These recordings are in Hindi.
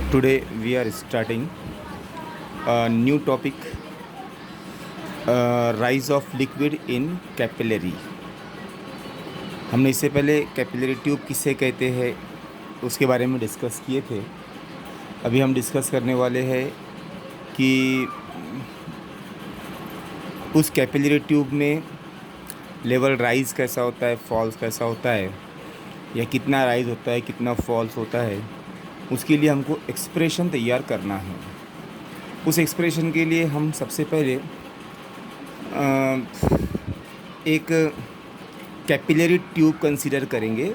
Today we are starting a new topic, rise of liquid in capillary. हमने इससे पहले कैपिलरी ट्यूब किसे कहते हैं उसके बारे में डिस्कस किए थे। अभी हम डिस्कस करने वाले हैं कि उस कैपिलरी ट्यूब में लेवल राइज कैसा होता है, फॉल्स कैसा होता है, या कितना राइज होता है, कितना फॉल्स होता है। उसके लिए हमको एक्सप्रेशन तैयार करना है। उस एक्सप्रेशन के लिए हम सबसे पहले एक कैपिलरी ट्यूब कंसीडर करेंगे,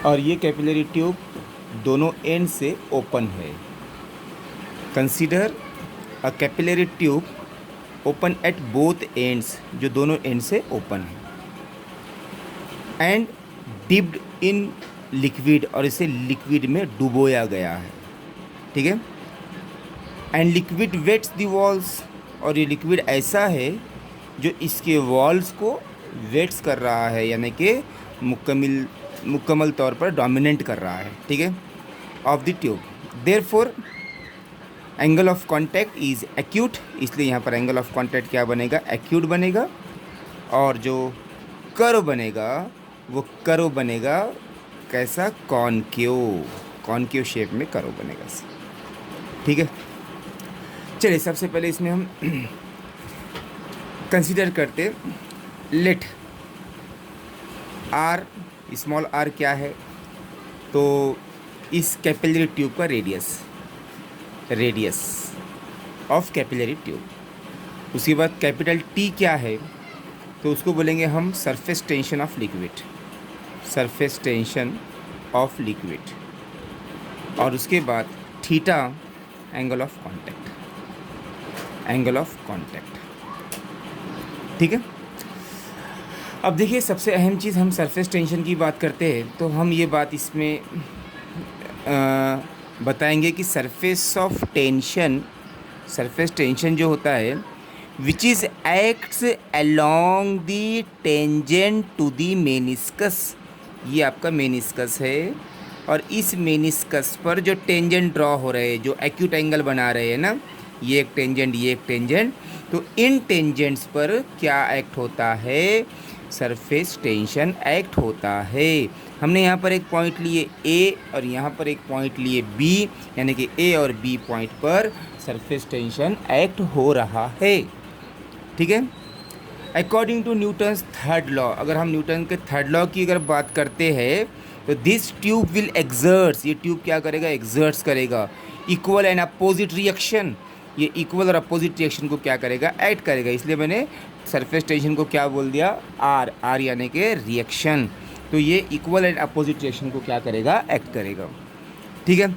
और ये कैपिलरी ट्यूब दोनों एंड से ओपन है। Consider a capillary tube open at both ends, जो दोनों एंड से ओपन है, एंड डिप्ड इन लिक्विड, और इसे लिक्विड में डुबोया गया है। ठीक है। And liquid wets the walls, और ये लिक्विड ऐसा है जो इसके वॉल्स को वेट्स कर रहा है, यानी कि मुकम्मल तौर पर डोमिनेट कर रहा है। ठीक है, of the tube. Therefore angle of contact is acute, इसलिए यहाँ पर एंगल ऑफ कांटेक्ट क्या बनेगा, एक्यूट बनेगा। और जो कर्व बनेगा वो कर्व बनेगा कैसा, कॉनकेव शेप में कर्व बनेगा। ठीक है। चलिए सबसे पहले इसमें हम कंसीडर करते, लेट आर, स्मॉल आर क्या है, तो इस कैपिलरी ट्यूब का रेडियस ऑफ कैपिलरी ट्यूब। उसके बाद कैपिटल टी क्या है, तो उसको बोलेंगे हम surface tension of liquid, surface tension of liquid. और उसके बाद theta angle of contact, angle of contact. ठीक है। अब देखिए सबसे अहम चीज़, हम सरफेस टेंशन की बात करते हैं तो हम ये बात इसमें बताएंगे कि सरफेस टेंशन जो होता है, which is acts along the tangent to the meniscus. ये आपका मेनिस्कस है, और इस मेनिस्कस पर जो टेंजेंट ड्रॉ हो रहे हैं, जो एक्यूट एंगल बना रहे हैं ना, ये एक टेंजेंट, ये एक टेंजेंट, तो इन टेंजेंट्स पर क्या एक्ट होता है, सरफेस टेंशन एक्ट होता है। हमने यहाँ पर एक पॉइंट लिए ए और यहाँ पर एक पॉइंट लिए बी, यानी कि ए और बी पॉइंट पर सरफेस टेंशन एक्ट हो रहा है। ठीक है। According to Newton's third law, अगर हम न्यूटन के थर्ड लॉ की अगर बात करते हैं तो दिस ट्यूब विल एक्सर्ट्स, ये ट्यूब क्या करेगा, एक्सर्ट्स करेगा इक्वल एंड अपोजिट रिएक्शन। ये इक्वल और अपोजिट रिएक्शन को क्या करेगा, ऐड करेगा। इसलिए मैंने सरफेस टेंशन को क्या बोल दिया, आर यानी कि रिएक्शन। तो ये इक्वल एंड अपोजिट रिएक्शन को क्या करेगा, एक्ट करेगा। ठीक है।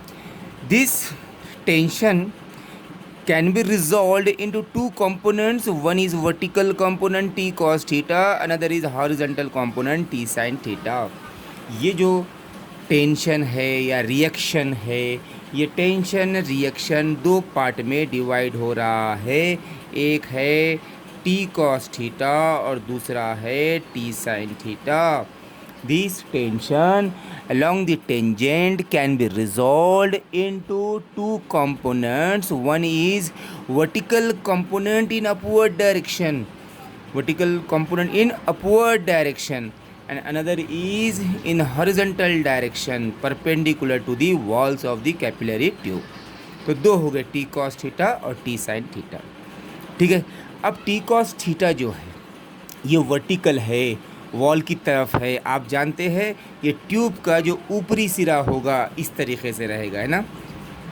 This tension can be resolved into two components. One is vertical component T cos theta, another is horizontal component T sin theta. ये जो टेंशन है या रिएक्शन है, ये टेंशन रिएक्शन दो पार्ट में डिवाइड हो रहा है। एक है T cos थीटा और दूसरा है T sin theta. This tension along the tangent can be resolved into two components. One is vertical component in upward direction, and another is in horizontal direction, perpendicular to the walls of the capillary tube. तो दो हो गए, T cos थीटा और T sin थीटा। ठीक है। अब T cos थीटा जो है ये वर्टिकल है, वॉल की तरफ है। आप जानते हैं ये ट्यूब का जो ऊपरी सिरा होगा इस तरीके से रहेगा, है ना,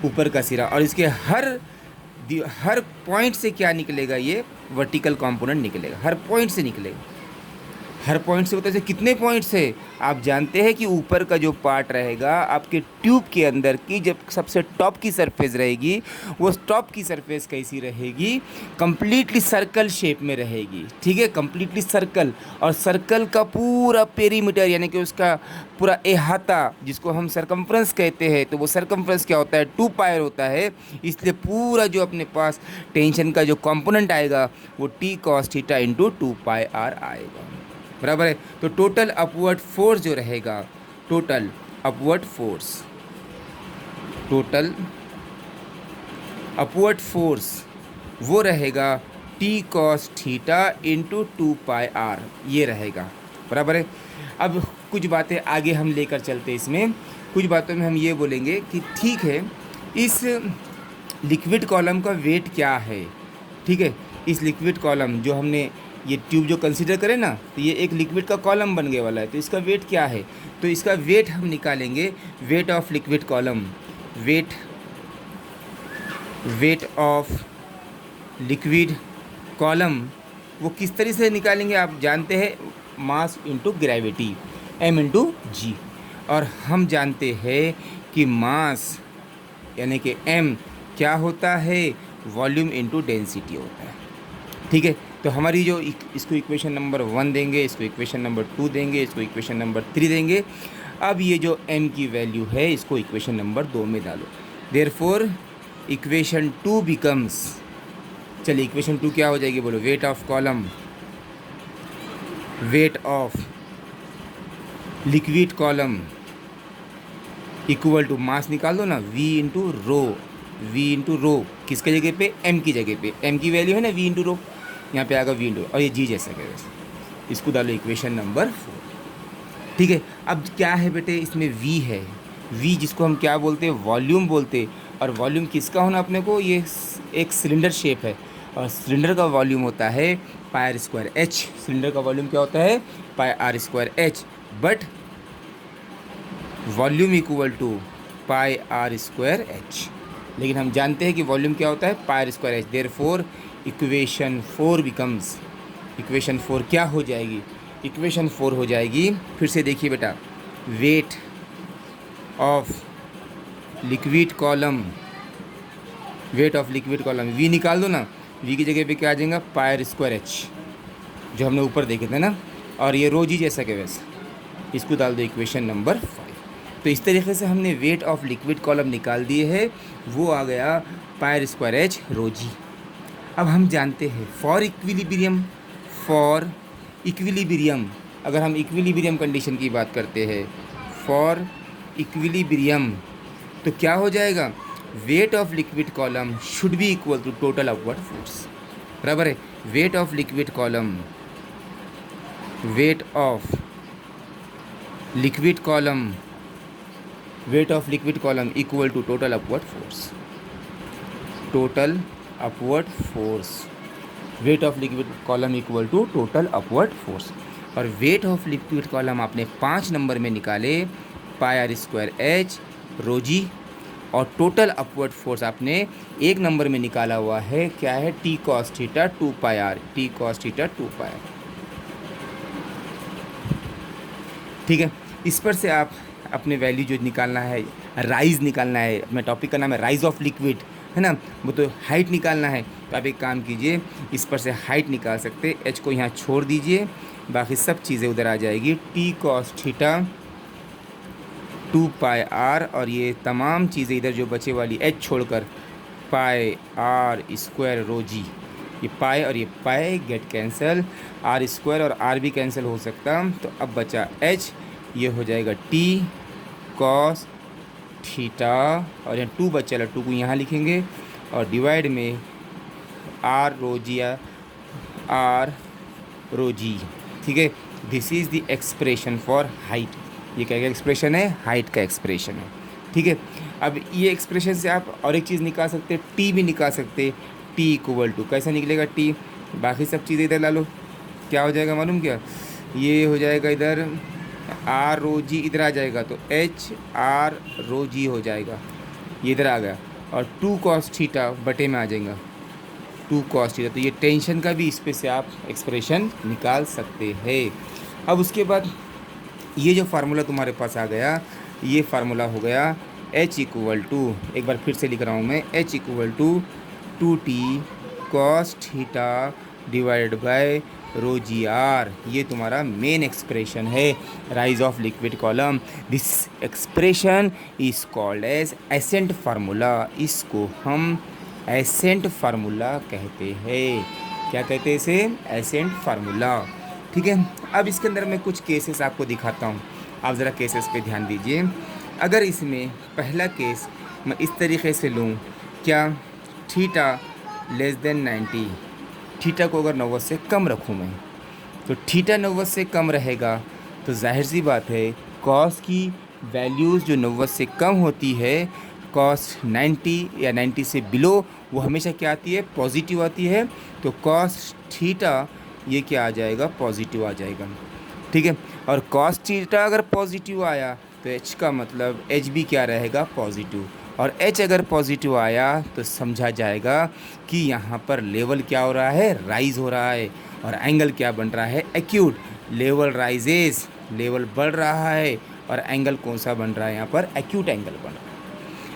ऊपर का सिरा, और इसके हर पॉइंट से क्या निकलेगा, ये वर्टिकल कंपोनेंट निकलेगा, हर पॉइंट से निकलेगा। हर पॉइंट से होता है, कितने पॉइंट से आप जानते हैं कि ऊपर का जो पार्ट रहेगा आपके ट्यूब के अंदर की, जब सबसे टॉप की सरफेस रहेगी, वो टॉप की सरफेस कैसी रहेगी, कंप्लीटली सर्कल शेप में रहेगी। ठीक है, कंप्लीटली सर्कल, और सर्कल का पूरा पेरीमीटर यानी कि उसका पूरा अहाता जिसको हम सरकमफ्रेंस कहते हैं, तो वो सरकमफ्रेंस क्या होता है, 2 पाई होता है। इसलिए पूरा जो अपने पास टेंशन का जो कंपोनेंट आएगा वो T cos थीटा इंटू 2 पाई r आएगा, बराबर है। तो टोटल अपवर्ड फोर्स जो रहेगा, total upward force total upward force वो रहेगा T cos theta into 2πr, ये रहेगा, बराबर है। अब कुछ बातें आगे हम लेकर चलते, इसमें कुछ बातों में हम ये बोलेंगे कि ठीक है, इस लिक्विड कॉलम का वेट क्या है, ठीक है। इस लिक्विड कॉलम जो हमने ये ट्यूब जो कंसीडर करें ना, तो ये एक लिक्विड का कॉलम बन गया वाला है, तो इसका वेट क्या है, तो इसका वेट हम निकालेंगे, weight of liquid column, weight of liquid column वो किस तरह से निकालेंगे, आप जानते हैं, mass into gravity, m into g. और हम जानते हैं कि मास यानी कि m क्या होता है, वॉल्यूम इंटू डेंसिटी होता है, ठीक है। तो हमारी जो इसको इक्वेशन नंबर 1 देंगे, इसको इक्वेशन नंबर 2 देंगे, इसको इक्वेशन नंबर 3 देंगे। अब ये जो m की वैल्यू है इसको इक्वेशन नंबर 2 में डालो। देयरफॉर इक्वेशन 2 बिकम्स, चलिए इक्वेशन 2 क्या हो जाएगी बोलो, weight of column, weight of liquid column equal to, mass निकाल दो ना, v इंटू रो, किसके जगह पे, m की जगह पे, m की वैल्यू है ना v इंटू रो, यहाँ पे आएगा v इंटू, और ये g जैसा है, इसको डालो इक्वेशन नंबर 4, ठीक है। अब क्या है बेटे, इसमें v है, v जिसको हम क्या बोलते हैं, वॉल्यूम बोलते, और वॉल्यूम किसका होना अपने को, ये एक सिलेंडर शेप है, और सिलेंडर का वॉल्यूम होता है πr²h, सिलेंडर का वॉल्यूम क्या होता है, πr²h, but volume equal to πr²h, लेकिन हम जानते हैं कि वॉल्यूम क्या होता है, πr²h। Therefore equation 4 becomes, equation 4 क्या हो जाएगी, इक्वेशन 4 हो जाएगी, फिर से देखिए बेटा, wait of liquid column, weight of liquid column, v निकाल दो ना, v की जगह पे क्या आ जाएगा, πr²h, जो हमने ऊपर देखे थे ना, और ये रो जी जैसा के वैसा, इसको डाल दो इक्वेशन नंबर 5। तो इस तरीके से हमने वेट ऑफ लिक्विड कॉलम निकाल दिए है, वो आ गया πr²h रो जी। अब हम जानते हैं फॉर इक्विलिब्रियम, अगर हम इक्विलिब्रियम कंडीशन की बात करते हैं, फॉर इक्विलिब्रियम, तो क्या हो जाएगा, weight of liquid column should be equal to total upward force, बराबर है। Weight of liquid column, weight of liquid column, weight of liquid column equal to total upward force, total upward force, weight of liquid column equal to total upward force. और वेट ऑफ लिक्विड कॉलम आपने 5 नंबर में निकाले, πr²h रो जी, और टोटल अपवर्ड फोर्स आपने 1 नंबर में निकाला हुआ है, क्या है, t cos theta 2πr, t cos theta 2πr, ठीक है। इस पर से आप अपने वैल्यू जो निकालना है, राइज निकालना है, अपने टॉपिक का नाम है राइज ऑफ लिक्विड, है ना, वो तो हाइट निकालना है, तो आप एक काम कीजिए, इस पर से हाइट निकाल सकते, h को यहाँ छोड़ दीजिए, बाकी सब चीज़ें उधर आ जाएगी, t cos थीटा 2πr, और ये तमाम चीज़ें इधर जो बचे वाली h छोड़कर πr² रो जी, ये पाई और ये पाई गेट कैंसिल, r² और r भी कैंसिल हो सकता, तो अब बचा h, ये हो जाएगा t cos थीटा, और यहाँ 2 बचा, 2 को यहाँ लिखेंगे, और डिवाइड में r रो जी, r रो जी, ठीक है। This is the expression for height, ये क्या एक्सप्रेशन है, हाइट का एक्सप्रेशन है, ठीक है। अब ये एक्सप्रेशन से आप और एक चीज़ निकाल सकते, टी भी निकाल सकते, टी इक्वल टू, कैसा निकलेगा टी, बाकी सब चीज़ें इधर ला लो, क्या हो जाएगा मालूम क्या, ये हो जाएगा इधर आर रो जी, इधर आ जाएगा तो एच आर रो जी हो जाएगा, ये इधर आ गया, और 2 cos थीटा बटे में आ जाएगा 2 cos थीटा, तो ये टेंशन का भी इस पे से आप एक्सप्रेशन निकाल सकते हैं। अब उसके बाद ये जो फार्मूला तुम्हारे पास आ गया, ये फार्मूला हो गया h इक्वल टू, एक बार फिर से लिख रहा हूँ मैं, h equal to 2t cos theta divided by rho g r, ये तुम्हारा मेन एक्सप्रेशन है rise of liquid column. This expression is called as ascent formula, इसको हम एसेंट फार्मूला कहते हैं, क्या कहते हैं इसे, एसेंट फार्मूला, ठीक है। अब इसके अंदर मैं कुछ केसेस आपको दिखाता हूँ, आप ज़रा केसेस पे ध्यान दीजिए। अगर इसमें पहला केस मैं इस तरीके से लूँ, क्या, थीटा लेस देन 90, थीटा को अगर 90 से कम रखूँ मैं, तो थीटा 90 से कम रहेगा, तो जाहिर सी बात है कॉस की वैल्यूज़ जो 90 से कम होती है, कॉस 90 या 90 से बिलो, वो हमेशा क्या आती है, पॉजिटिव आती है। तो कॉस थीटा ये क्या आ जाएगा, पॉजिटिव आ जाएगा, ठीक है। और कॉस थीटा अगर पॉजिटिव आया तो एच का मतलब एच भी क्या रहेगा, पॉजिटिव। और एच अगर पॉजिटिव आया तो समझा जाएगा कि यहाँ पर लेवल क्या हो रहा है, राइज हो रहा है, और एंगल क्या बन रहा है, एक्यूट। लेवल राइजेस, लेवल बढ़ रहा है, और एंगल कौन सा बन रहा है, यहाँ पर एक्यूट एंगल बन रहा है।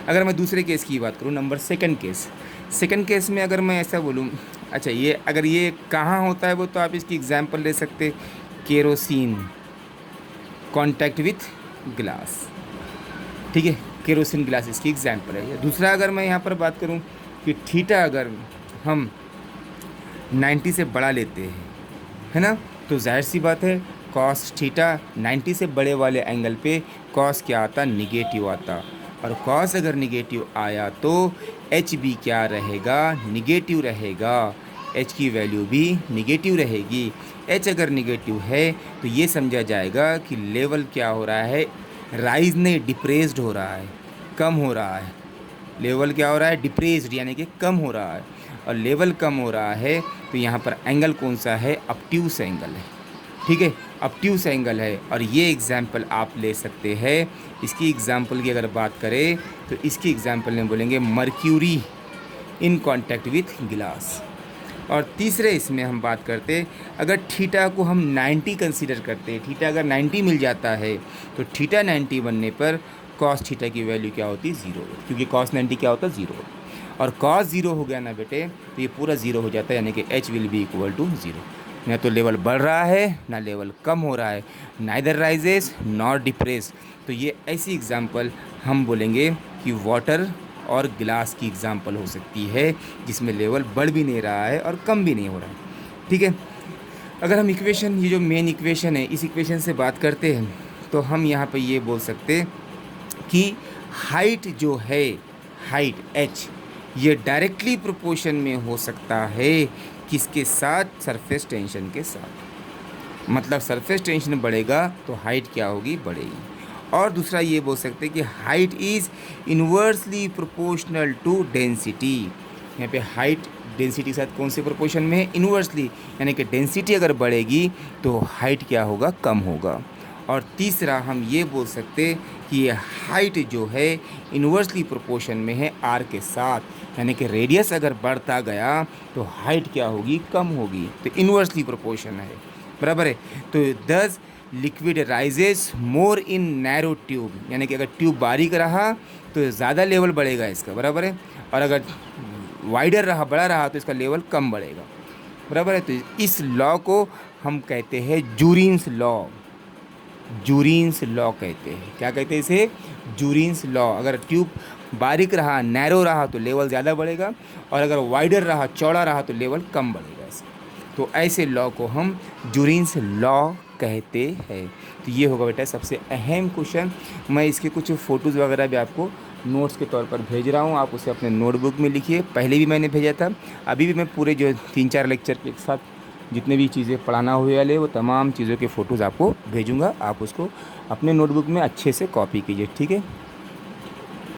अगर मैं दूसरे केस की बात करूँ, number second case, second case में अगर मैं ऐसा बोलूँ, अच्छा ये अगर ये कहाँ होता है वो तो आप इसकी एग्जांपल ले सकते, केरोसिन कांटेक्ट विथ ग्लास, ठीक है, केरोसिन ग्लास इसकी एग्जांपल है। दूसरा अगर मैं यहाँ पर बात करूँ कि थीटा अगर हम 90 से बड़ा लेते हैं, है ना, तो जाहिर सी बात है कॉस थीटा 90 से बड़े वाले एंगल पे कॉस क्या आता, निगेटिव आता। और कॉस अगर निगेटिव आया तो एच भी क्या रहेगा, निगेटिव रहेगा, एच की वैल्यू भी निगेटिव रहेगी। एच अगर निगेटिव है तो ये समझा जाएगा कि लेवल क्या हो रहा है, राइज नहीं, डिप्रेस्ड हो रहा है, कम हो रहा है। लेवल क्या हो रहा है, डिप्रेस्ड यानी कि कम हो रहा है। और लेवल कम हो रहा है तो यहाँ पर एंगल कौन सा है, ऑब्ट्यूस एंगल है, ठीक है, ऑब्ट्यूस एंगल है। और ये एग्जाम्पल आप ले सकते हैं। इसकी एग्जाम्पल की अगर बात करें तो इसकी एग्जाम्पल में बोलेंगे मर्क्यूरी इन कांटेक्ट विथ गिलास। और तीसरे इसमें हम बात करते, अगर थीटा को हम 90 कंसीडर करते, थीटा अगर 90 मिल जाता है तो थीटा 90 बनने पर कॉस थीटा की वैल्यू क्या होती है, 0, क्योंकि कॉस 90 क्या होता है, 0। और कॉस 0 हो गया ना बेटे तो ये पूरा 0 हो जाता है, यानी कि H will be equal to 0। ना तो लेवल बढ़ रहा है ना लेवल कम हो रहा है, नाइदर राइजेस नॉर डिप्रेस। तो ये ऐसी एग्जांपल हम बोलेंगे कि वाटर और गिलास की एग्जांपल हो सकती है, जिसमें लेवल बढ़ भी नहीं रहा है और कम भी नहीं हो रहा है, ठीक है। अगर हम इक्वेशन, ये जो मेन इक्वेशन है, इस इक्वेशन से बात करते हैं तो हम यहाँ पे ये बोल सकते कि हाइट जो है, हाइट h, ये डायरेक्टली प्रोपोर्शन में हो सकता है किसके साथ, सरफेस टेंशन के साथ। मतलब सरफेस टेंशन बढ़ेगा तो हाइट क्या होगी, बढ़ेगी। और दूसरा ये बोल सकते हैं कि height is inversely proportional to density. यहाँ पे हाइट डेंसिटी के साथ कौन से प्रोपोर्शन में है, इन्वर्सली, यानी कि डेंसिटी अगर बढ़ेगी तो हाइट क्या होगा, कम होगा। और तीसरा हम ये बोल सकते कि ये हाइट जो है इन्वर्सली प्रोपोर्शन में है आर के साथ, यानी कि रेडियस अगर बढ़ता गया तो हाइट क्या होगी, कम होगी। तो इन्वर्सली प्रोपोर्शन है, बराबर है। तो दस लिक्विड राइजेस मोर इन नैरो ट्यूब, यानी कि अगर ट्यूब बारीक रहा तो ज़्यादा लेवल बढ़ेगा इसका, बराबर है। और अगर वाइडर रहा, बड़ा रहा, तो इसका लेवल कम बढ़ेगा, बराबर है। तो इस लॉ को हम कहते हैं जूरिन्स लॉ, जूरिन्स लॉ कहते हैं। क्या कहते हैं इसे, जूरिन्स लॉ। अगर ट्यूब बारीक रहा, नैरो रहा तो लेवल ज़्यादा बढ़ेगा, और अगर वाइडर रहा, चौड़ा रहा तो लेवल कम बढ़ेगा इसका। तो ऐसे लॉ को हम जूरिन्स लॉ कहते हैं। तो ये होगा बेटा सबसे अहम क्वेश्चन। मैं इसके कुछ फ़ोटोज़ वगैरह भी आपको नोट्स के तौर पर भेज रहा हूँ, आप उसे अपने नोटबुक में लिखिए। पहले भी मैंने भेजा था, अभी भी मैं पूरे जो 3-4 लेक्चर के साथ जितने भी चीज़ें पढ़ाना हुए वाले वो तमाम चीज़ों के फ़ोटोज़ आपको भेजूँगा। आप उसको अपने नोटबुक में अच्छे से कॉपी कीजिए, ठीक है।